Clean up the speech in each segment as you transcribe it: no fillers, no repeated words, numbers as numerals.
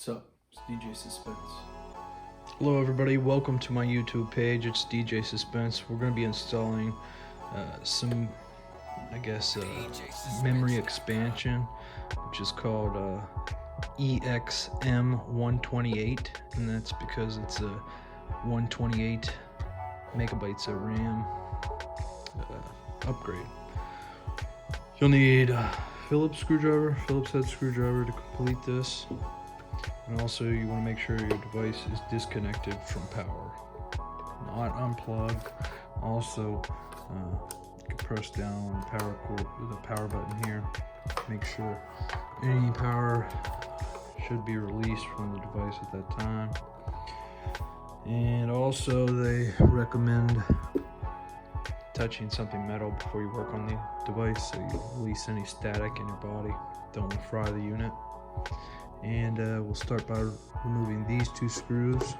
What's up? It's DJ Suspence. Hello everybody, welcome to my YouTube page. It's DJ Suspence. We're going to be installing some, memory expansion, which is called EXM128, and that's because it's a 128 megabytes of RAM upgrade. You'll need a Phillips head screwdriver to complete this. And also you want to make sure your device is disconnected from power, not unplugged. Also, you can press down on the power button here. Make sure any power should be released from the device at that time. And also they recommend touching something metal before you work on the device so you release any static in your body. Don't want to fry the unit. And we'll start by removing these two screws,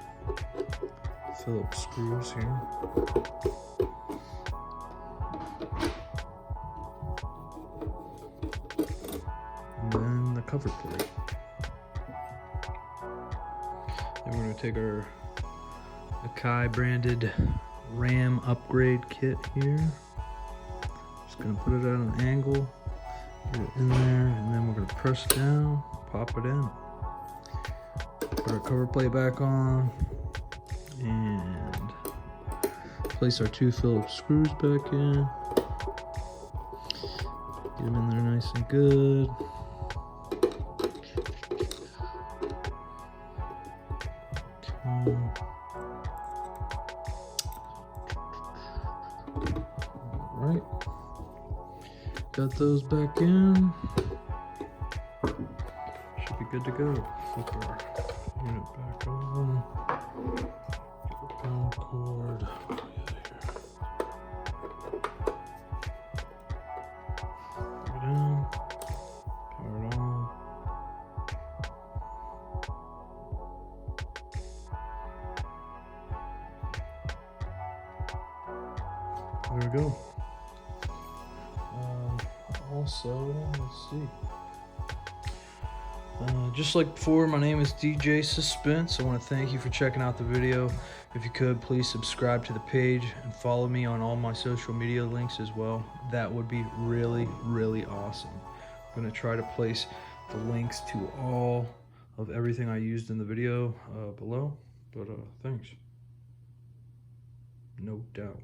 Phillips screws here. And then the cover plate. Then we're going to take our Akai branded RAM upgrade kit here. Just going to put it at an angle, get it in there, and then we're going to press down. Pop it in, put our cover plate back on, and place our two Phillips screws back in. Get them in there nice and good. Alright, got those back in. Should be good to go. Flip our unit back on. Get the power cord. Put it in. Power it on. There we go. Also, let's see. Just like before, my name is DJ Suspence. I want to thank you for checking out the video. If you could, please subscribe to the page and follow me on all my social media links as well. That would be really, really awesome. I'm going to try to place the links to all of everything I used in the video below. But thanks. No doubt.